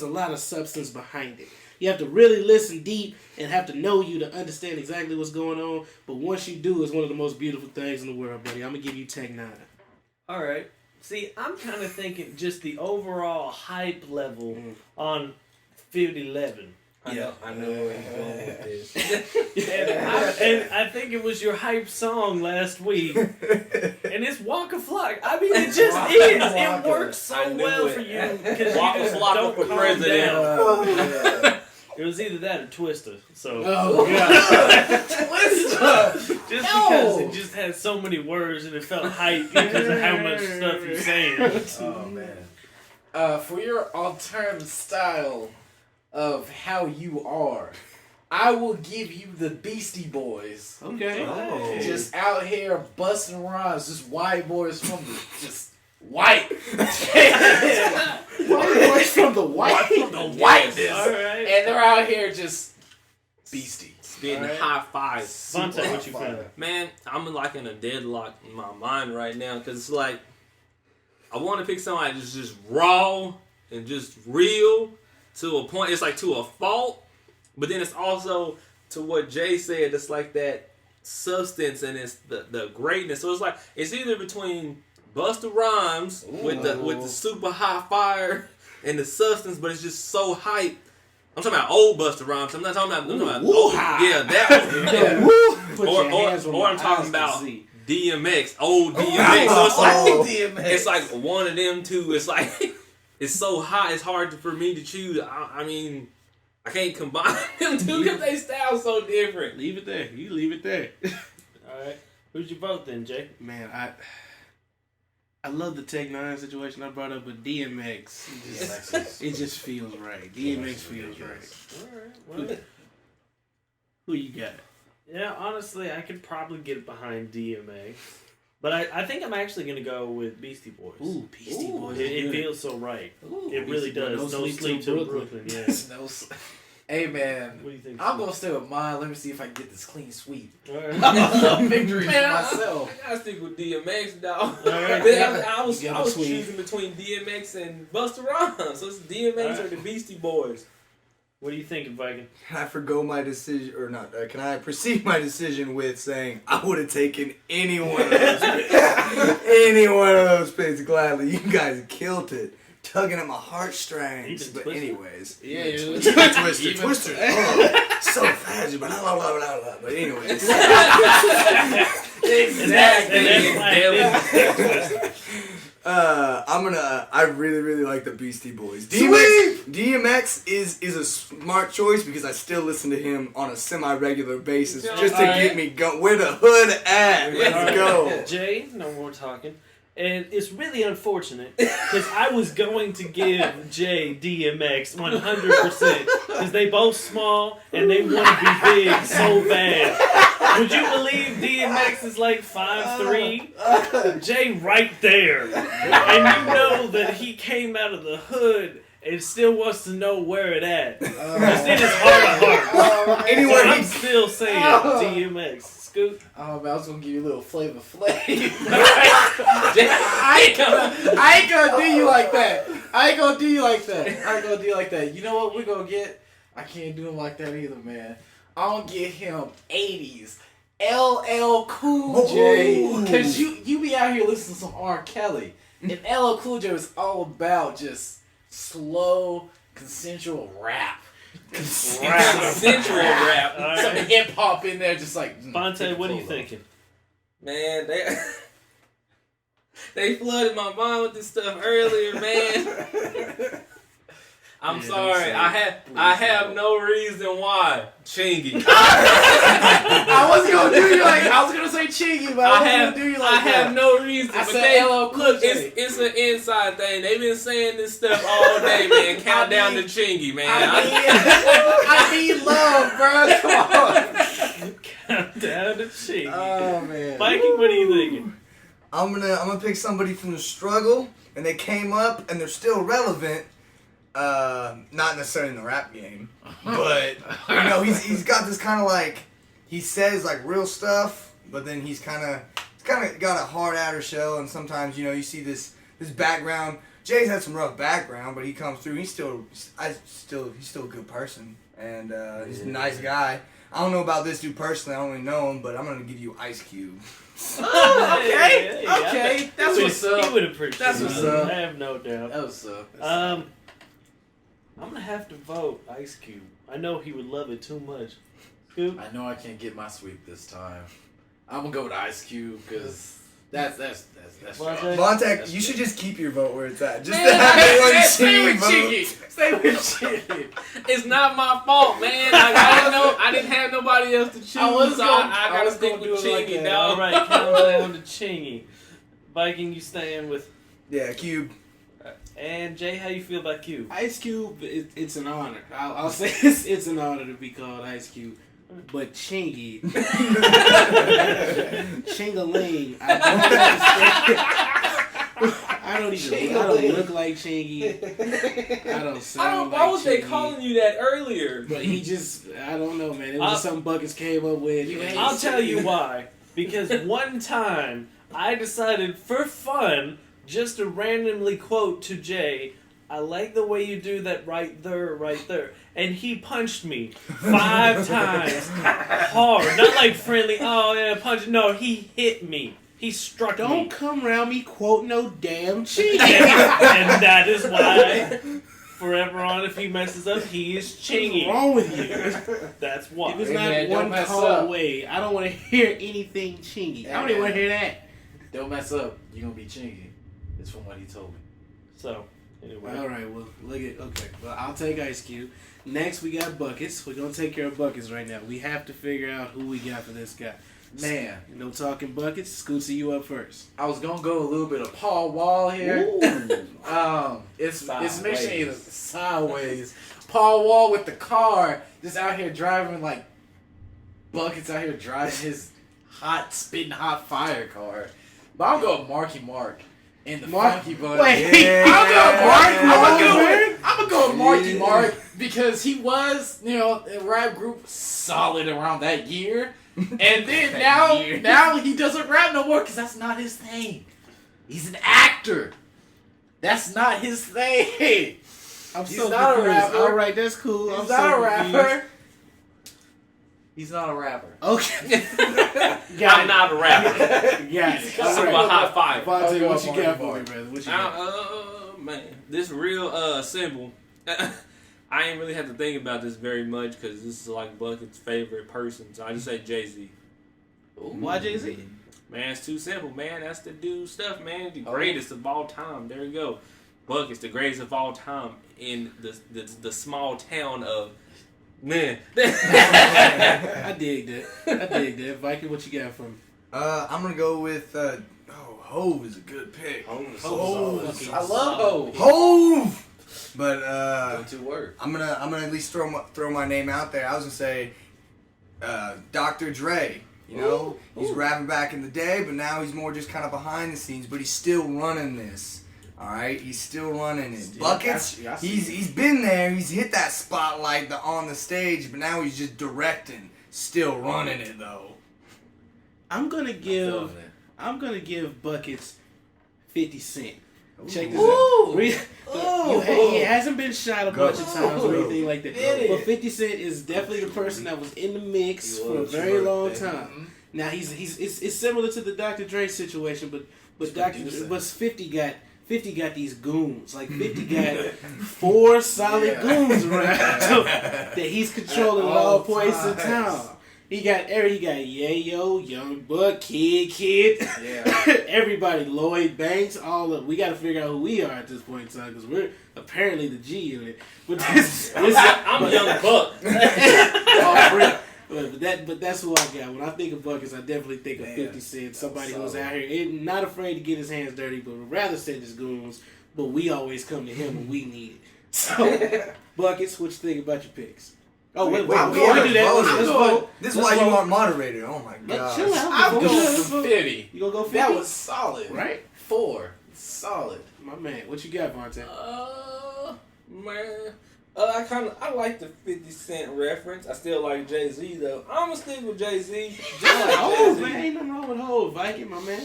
a lot of substance behind it. You have to really listen deep and have to know you to understand exactly what's going on. But once you do, it's one of the most beautiful things in the world, buddy. I'm gonna give you Tech 9. All right. See, I'm kind of thinking just the overall hype level on Field 11. I know where he's going with this. And I think it was your hype song last week. And it's Waka Flocka. I mean, it just is. It works I so knew well it. for you because you Waka just Flocka don't for calm president. down. It was either that or Twister. So Oh, God. just because it just had so many words and it felt hype because of how much stuff you're saying. Oh, man. For your alternative style of how you are, I will give you the Beastie Boys. Okay. Oh. Just out here busting rhymes, just white boys from the just white. White boys from the white. From the whiteness. All right. And they're out here just beastie. Spitting Alright. high fives. Vontae, what you feeling? Man, I'm like in a deadlock in my mind right now because it's like I want to pick somebody that's just raw and just real to a point. It's like to a fault, but then it's also to what Jay said. It's like that substance and it's the greatness. So it's like it's either between Busta Rhymes with the super hot fire and the substance, but it's just so hype. I'm talking about old Busta Rhymes. I'm not talking about, old. Yeah, that one. Or I'm talking about DMX, old DMX. So it's like it's like one of them two. It's like it's so hot. It's hard for me to choose. I mean, I can't combine them two because they style so different. Leave it there. You leave it there. All right. Who's your vote then, Jay? Man, I love the Tech 9 situation I brought up with DMX. It just feels right. DMX feels right. All right. Well, Who you got? yeah, honestly, I could probably get behind DMX. But I think I'm actually going to go with Beastie Boys. Ooh, Beastie Boys. It feels so right. Ooh, It really Beastie Boys. does. No Sleep Till Brooklyn. Yeah. Hey man, What do you think? I'm gonna stay with mine. Let me see if I can get this clean sweep. All right. Victory for Man, myself. I gotta stick with DMX, dog. Alright. I was You gotta swing. choosing between DMX and Busta Rhymes. So it's DMX or Alright. the Beastie Boys. What are you thinking, Viking? Can I forgo my decision, or not? Can I proceed my decision with saying I would have taken any one of those picks. Any one of those picks gladly. You guys killed it. Tugging at my heartstrings. Even But Twister? anyways. Yeah, you Twister. Oh, so fast. But blah, blah, blah, blah. But anyways. I really, really like the Beastie Boys. DMX is a smart choice because I still listen to him on a semi-regular basis just to get me going. Where the hood at? Let's go. Jay, no more talking. And it's really unfortunate because I was going to give Jay DMX 100% because they both small and they want to be big so bad. Would you believe DMX is like 5'3"? Jay right there. And you know that he came out of the hood and still wants to know where it at. Just in his heart of hearts. Anywhere So I'm he still saying DMX. Scoot. Oh man, I was gonna give you a little Flavor Flav. I ain't gonna do you like that. I ain't gonna do you like that. You know what we're gonna get? I can't do him like that either, man. I'm gonna get him 80s. LL Cool J. Ooh. Cause you be out here listening to some R. Kelly. And LL Cool J is all about just slow, consensual rap. Central rap. All Some right. hip hop in there, just like. Fonte, what are you thinking? Man, they flooded my mind with this stuff earlier, man. I'm Yeah, sorry. don't say it. I have no reason why. Chingy. I was gonna say Chingy, but I wasn't gonna do you like I that. have no reason. I but said LL Cool look, J. it's an inside thing. They've been saying this stuff all day, man. Count down to Chingy, man. I need love, bro. Come on. Count down to Chi. Oh man. Viking, what are you thinking? I'm gonna pick somebody from the struggle, and they came up, and they're still relevant. Not necessarily in the rap game, but you know he's got this kind of like he says like real stuff, but then he's kind of got a hard outer shell, and sometimes you know you see this background. Jay's had some rough background, but he comes through. He's still a good person, and he's a nice guy. I don't know about this dude personally. I don't really know him, but I'm gonna give you Ice Cube. Oh, okay. Yeah, Okay. That's He what's would- He up. would appreciate That's it. what's up. I have no doubt. That was up. I'm gonna have to vote Ice Cube. I know he would love it too much. Scoop. I know I can't get my sweep this time. I'm gonna go with Ice Cube because that's Well, strong. Vontae, you should just keep your vote where it's at. Just Man, to have one stay Chingy with vote. Chingy. Stay with Chingy. It's not my fault, man. I didn't have nobody else to choose. I was so gonna- I I gotta was stick gonna with do it like Chingy, that. All dog. right, count down to Chingy. Viking, you staying with. Yeah, Cube. And Jay, how you feel about Cube? Ice Cube, it's an honor. I'll say it's an honor to be called Ice Cube. But Chingy, Chingaling, I don't look like Chingy. I don't sound like Why was they Chingy. calling you that earlier? But he just, I don't know, man. It was just something Buckets came up with. I'll tell you why. Because one time I decided for fun just to randomly quote to Jay, "I like the way you do that right there." And he punched me 5 times hard. Not like friendly, oh yeah, punch. No, he hit me. He struck me. Don't come around me quote no damn cheat. And that is why, forever on, if he messes up, he is chingy. What's wrong with you? That's why. If it's Hey, not man, don't one mess call up. away, I don't want to hear anything chingy. I don't Hey, even want to man. hear that. Don't mess up. You're gonna be chingy. It's from what he told me. So, anyway. All right, well, look at, okay. Well, I'll take Ice Cube. Next, we got Buckets. We're going to take care of Buckets right now. We have to figure out who we got for this guy. Man, No talking Buckets. Scootsy, you up first. I was gonna go a little bit of Paul Wall here. It's mixing either sideways. Paul Wall with the car, just out here driving like Buckets out here driving his spitting hot fire car. But I'll go Marky Mark in the Funky Bunch. Wait, I'm gonna go with Marky Mark because he was, in a rap group solid around that year. And then now he doesn't rap no more because that's not his thing. He's an actor. That's not his thing. I'm He's so not a confused. rapper. All right, that's cool. He's I'm not so a confused. rapper. He's not a rapper. Okay. I'm not a rapper. Got it. That's All a right. high five. Vontae, what you Marky got for Mark. me, brother? What you got? Man, this real simple. I ain't really have to think about this very much because this is like Bucket's favorite person. So I just say Jay-Z. Why Jay-Z? Man, it's too simple, man. That's the dude stuff, man. The Oh. greatest of all time. There you go. Bucket's the greatest of all time in the small town of man. I dig that. Viking, what you got for me? I'm gonna go with Hove is a good pick. Hove. I love Ho. Hove. But Go-to word. I'm gonna at least throw my name out there. I was gonna say Dr. Dre. He's rapping back in the day, but now he's more just kind of behind the scenes. But he's still running this. All right, he's still running it. Buckets. He's been there. He's hit that spotlight on the stage, but now he's just directing. Still running it though. I'm gonna Feeling it. give Buckets 50 Cent. Check this Ooh. out. He hasn't been shot a bunch of times or anything like that. Did But it? 50 Cent is definitely the person that was in the mix He for a was, very sure. long Mhm. time. Now it's similar to the Dr. Dre situation, but It's Dr. 50%. but 50 got these goons. Like 50 got 4 solid goons around that he's controlling at all points in time. He got Yayo, Young Buck, Kid, Yeah. everybody, Lloyd Banks, all of. We got to figure out who we are at this point in time because we're apparently the G unit. But this I'm Young Buck. but that's who I got. When I think of Buckets, I definitely think of 50 Cent, somebody who's out here not afraid to get his hands dirty, but would rather send his goons. But we always come to him when we need it. So, Buckets, what you think about your picks? Oh wait, Wow, before we do that, voted. let's vote. This is Let's why you vote. are moderator. Oh my Let's god. chill out. I'm Let's going vote. 50. You gonna go 50? That was solid. right, 4. Solid. my man. What you got, Vontae? Man, I like the 50 Cent reference. I still like Jay-Z though. I'm gonna stick with Jay-Z. Just like Oh Jay-Z. man, ain't nothing wrong with Hov, Viking, my man.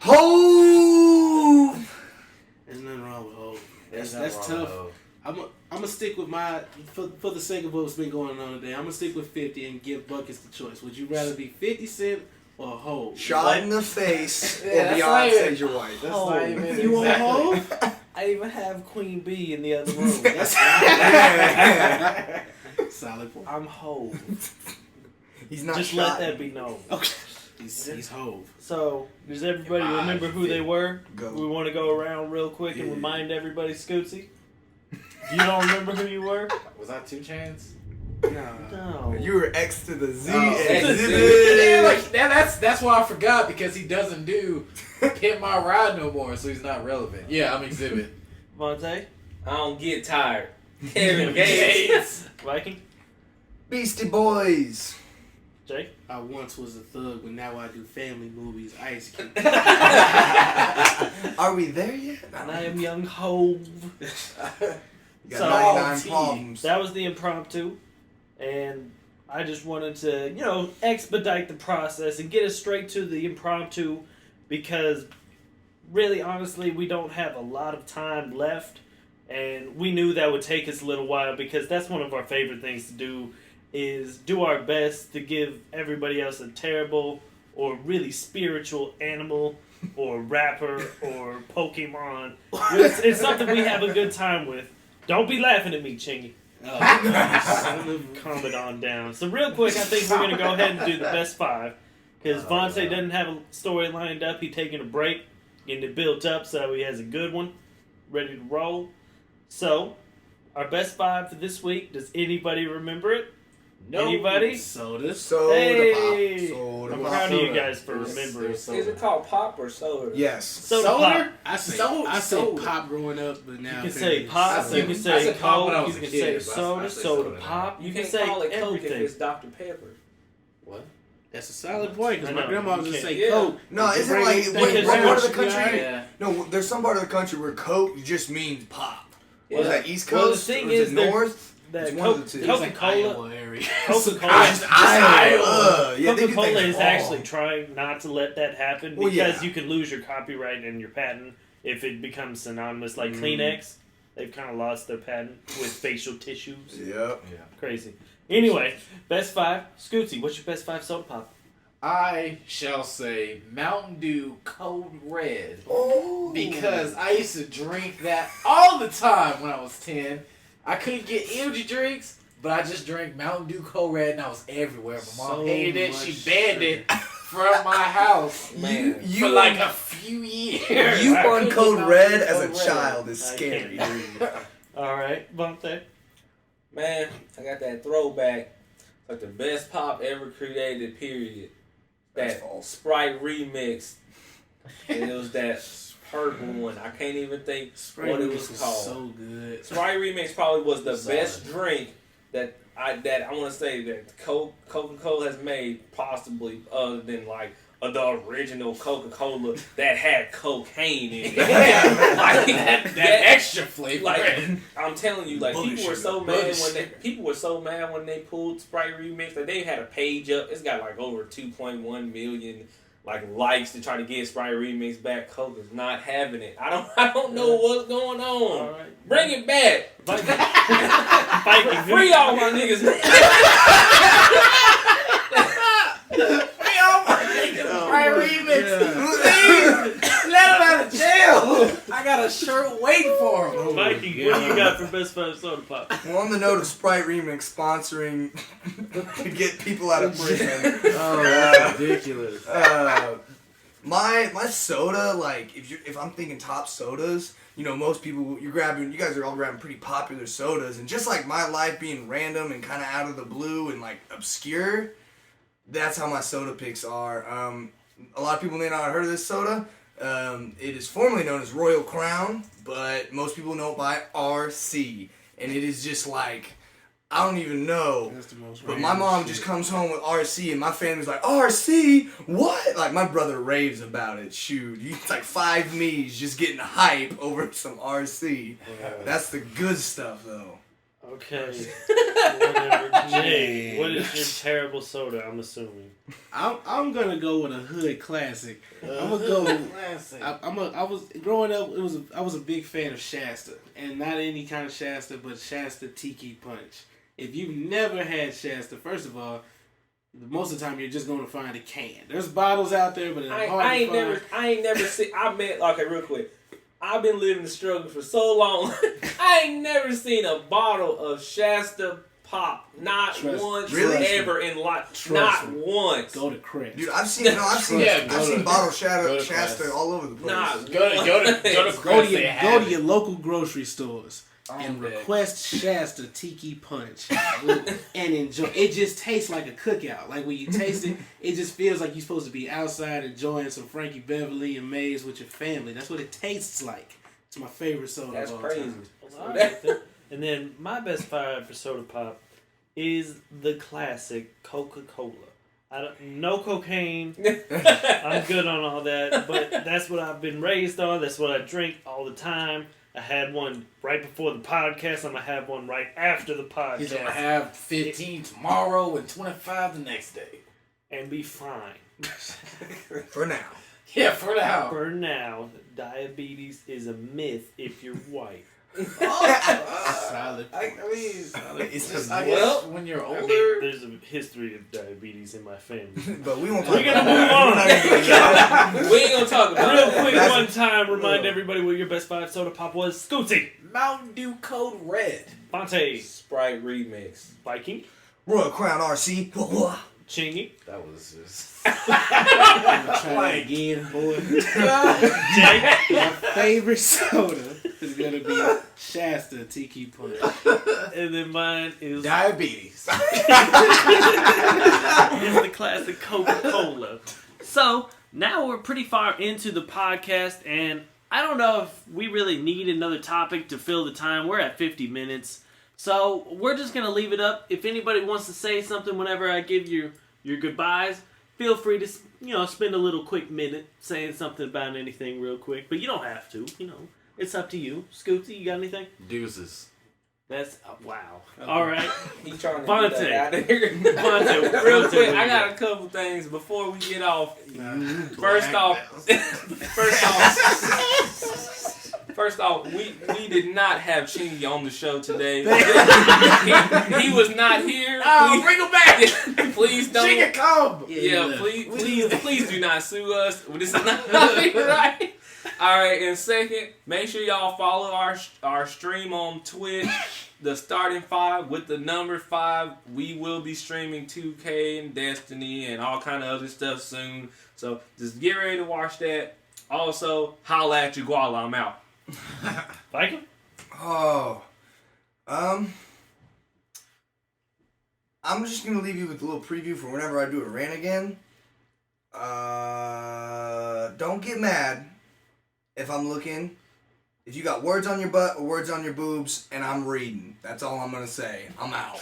Hove. There's nothing wrong with Hov. There's That's nothing wrong tough. with I'm gonna stick with my for the sake of what's been going on today. I'm gonna stick with 50 and give Buckets the choice. Would you rather be 50 Cent or Hov? Shot in the face Yeah, or that's not Beyonce's even- your wife. That's Oh, not even You want exactly. Hov? I even have Queen Bee in the other room. Solid point. I'm Hove. He's not Just shot. let that be known. Okay. He's Hov. So, does everybody remember who they were? Go. We want to go around real quick and Yeah. remind everybody, Scootsy. You don't remember who you were? Was that 2 Chainz? No. You were X to the Z. Oh, exhibit. Yeah, like, that's why I forgot because he doesn't do Hit My Ride no more, so he's not relevant. Yeah, I'm Exhibit. Vontae? I don't get tired. Kevin Gates. Viking? Beastie Boys. Jay? I once was a thug, but now I do family movies. Ice Cube. Are we there yet? And I am Young Hove. You got So- 99 T. problems. That was the impromptu. And I just wanted to, expedite the process and get us straight to the impromptu because really, honestly, we don't have a lot of time left, and we knew that would take us a little while because that's one of our favorite things to do is do our best to give everybody else a terrible or really spiritual animal or rapper or Pokemon. It's something we have a good time with. Don't be laughing at me, Chingy. Calm it on down. So real quick, I think we're going to go ahead and do the best five. Because Vontae doesn't have a story lined up. He's taking a break, getting it built up so he has a good one ready to roll. So, our best five for this week. Does anybody remember it? No. Anybody? Soda. Soda Hey! pop. Soda I'm pop. proud of you Soda. guys for remembering. Is Is it called pop or soda? Yes. Soda pop. I say Soda. pop growing up, but now You can say apparently pop, soda. you can I say said pop when I Coke, was you a can kid, say but I soda, say soda soda now. pop, You you can can say call it Coke if everything. it's Dr. Pepper. What? That's a solid point because I my know, grandma you would just can't- say yeah. Coke. No, You isn't bring like anything what Because part we're- of the country? Yeah. Yeah. No, there's some part of the country where Coke just means pop. Yeah. Was that East Well, the Coast? thing or is is it there- North? That It's one of Coke- the two. It's like Coca-Cola, Iowa area. Coca-Cola, Iowa. Yeah, they do Coca-Cola things is actually wrong. trying not to let that happen Well, because yeah. you can lose your copyright and your patent if it becomes synonymous. Like Mm. Kleenex, they've kind of lost their patent with facial tissues. Yep. Crazy. Anyway, best five. Scootsy, what's your best five soda pop? I shall say Mountain Dew Code Red. Oh. Because I used to drink that all the time when I was 10. I couldn't get energy drinks, but I just drank Mountain Dew Code Red and I was everywhere. My mom So hated it. much She banned sugar. it from my house You, for like a few years. you I on couldn't Code get Red Mountain Dew as a Code Red. child is I scary. can't breathe. All right, Vontae. Man, I got that throwback. Like the best pop ever created, period. That's That false. Sprite remix. And it was that purple one. I can't even think Sprite what it was was called. so good. Sprite remix probably was the Solid. best drink that I want to say that Coca-Cola has made, possibly other than like the original Coca-Cola that had cocaine in it. Like, that extra flavor. like I'm telling you, like Bullish people were sugar, so mad bullish. when they pulled Sprite remix that they had a page up. It's got like over 2.1 million like likes to try to get Sprite remix back. Coke is not having it. I don't know what's going on. All right. Bring it back. Viking. Free all my niggas. Free all my niggas. Sprite remix. Yeah. Please, let him out of jail. I got a shirt waiting for him. Viking, what do you got for best five soda pop? Well, on the note of Sprite Remix sponsoring to get people out of prison. Oh, that's ridiculous. My soda, like if I'm thinking top sodas, you know, most people you guys are all grabbing pretty popular sodas, and just like my life being random and kind of out of the blue and like obscure, that's how my soda picks are. A lot of people may not have heard of this soda. It is formerly known as Royal Crown, but most people know it by RC, and it is just like, I don't even know. That's the most But my random mom shit. just comes home with RC, and my family's like, RC? What? Like, my brother raves about it. Shoot. He's like 5 me's just getting hype over some RC. That's the good stuff, though. Okay. Whatever. Jay, what is your terrible soda, I'm assuming? I'm gonna go with a hood classic. I'm gonna go. Classic. I was growing up. I was a big fan of Shasta, and not any kind of Shasta, but Shasta Tiki Punch. If you've never had Shasta, first of all, most of the time you're just gonna find a can. There's bottles out there, but it's hard I to find. ain't never seen. Okay, real quick. I've been living the struggle for so long. I ain't never seen a bottle of Shasta Pop. Not Trust- once Really? ever in life. Trust Not me. once. Go to Crest. Dude, I've seen bottle go Shasta to Shasta class. all over the place. Not Go to once. Go to your local grocery stores and request Shasta Tiki Punch and enjoy. It just tastes like a cookout. Like when you taste it, it just feels like you're supposed to be outside enjoying some Frankie Beverly and Maze with your family. That's what it tastes like. It's my favorite soda. That's of all crazy. time. And then my best five for soda pop is the classic Coca-Cola. No cocaine. I'm good on all that, but that's what I've been raised on. That's what I drink all the time. I had one right before the podcast. I'm going to have one right after the podcast. He's gonna have 15 tomorrow and 25 the next day. and be fine. For now. Yeah, for now. For now, diabetes is a myth if you're white. Solid. I mean, it's just, I guess when you're I older. mean, there's a history of diabetes in my family. but we won't. We're talk gonna about move that. on. We're not gonna do that. We ain't gonna talk about Real it. quick, That's- one time, remind everybody what your best 5 soda pop was. Scooty, Mountain Dew Code Red. Fonte, Sprite remix. Viking, Royal Crown RC. Chingy, That was just. Try it again, boy. Jay, My favorite soda is gonna be Shasta Tiki Punch. and then mine is Diabetes. is the classic Coca-Cola. So, now we're pretty far into the podcast, and I don't know if we really need another topic to fill the time. We're at 50 minutes. So, we're just going to leave it up. If anybody wants to say something whenever I give you your goodbyes, feel free to, spend a little quick minute saying something about anything real quick. But you don't have to, It's up to you. Scooty, you got anything? Deuces. That's, wow. All right. He trying to Vontae. get that out of here. Vontae, Real Vontae, quick, what I you got a couple things before we get off. First off, we did not have Chingy on the show today. he was not here. Oh, bring him back. Please don't. She can come. Yeah, please do not sue us. This is not right. All right, and second, make sure y'all follow our stream on Twitch, the Starting 5 with the number 5. We will be streaming 2K and Destiny and all kind of other stuff soon. So just get ready to watch that. Also, holla at you, Guala. I'm out. Viking? Oh, I'm just gonna leave you with a little preview for whenever I do a rant again. Don't get mad if I'm looking. If you got words on your butt or words on your boobs and I'm reading, that's all I'm gonna say. I'm out.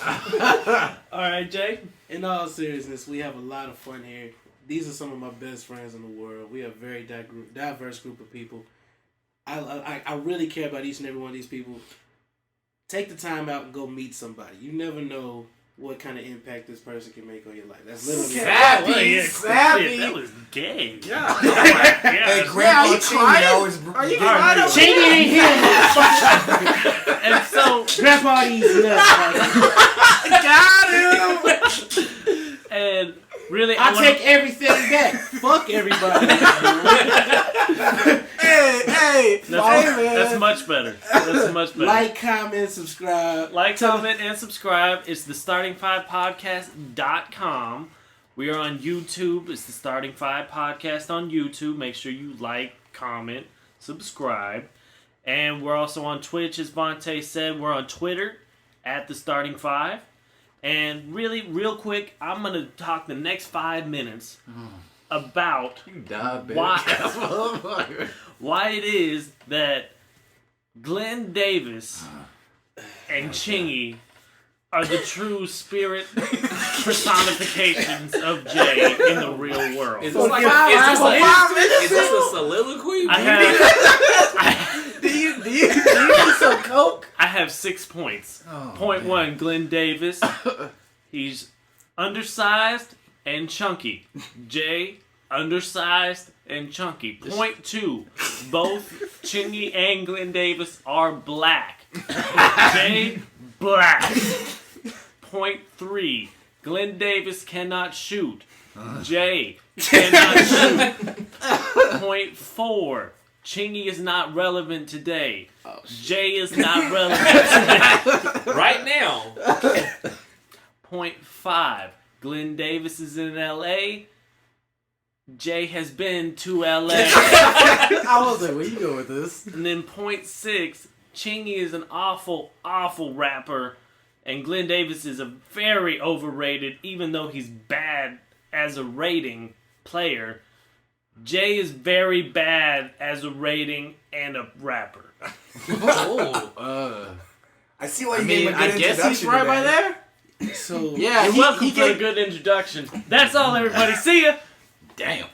All right, Jay. In all seriousness, we have a lot of fun here. These are some of my best friends in the world. We have a very diverse group of people. I really care about each and every one of these people. Take the time out and go meet somebody. You never know what kind of impact this person can make on your life. That's literally Sappy. That was gay. Yeah. Hey, Grandpa you Chingy crying? always. Are you All right. crying? Chingy ain't here, motherfucker. And so, Grandpa these nuts. Got him. and really, I take everything back. Fuck everybody. Hey, that's much better. That's much better. Like, comment, subscribe. Like, comment, and subscribe. It's the Starting5Podcast.com. We are on YouTube. It's the Starting 5 Podcast on YouTube. Make sure you like, comment, subscribe. And we're also on Twitch, as Vontae said. We're on Twitter, at the Starting 5. And really, real quick, I'm going to talk the next 5 minutes about why it is that Glenn Davis and Chingy are the true spirit personifications of Jay in the real world. Is this like is this a soliloquy? Do you need some coke? I have 6 points. Point 1, Glenn Davis. He's undersized and chunky. Jay, undersized and chunky. Point 2, both Chingy and Glenn Davis are black. Jay, black. Point 3, Glenn Davis cannot shoot. Jay cannot shoot. Point 4, Chingy is not relevant today. Jay is not relevant today. Right now. Point 5, Glenn Davis is in LA. Jay has been to LA. I was like, where you go with this? And then point 6, Chingy is an awful, awful rapper. And Glenn Davis is a very overrated, even though he's bad as a rating player. Jay is very bad as a rating and a rapper. I see why you gave him a good I guess he's introduction right to by that. there. So Yeah, You're welcome for a good introduction. That's all, everybody. See ya! Damn.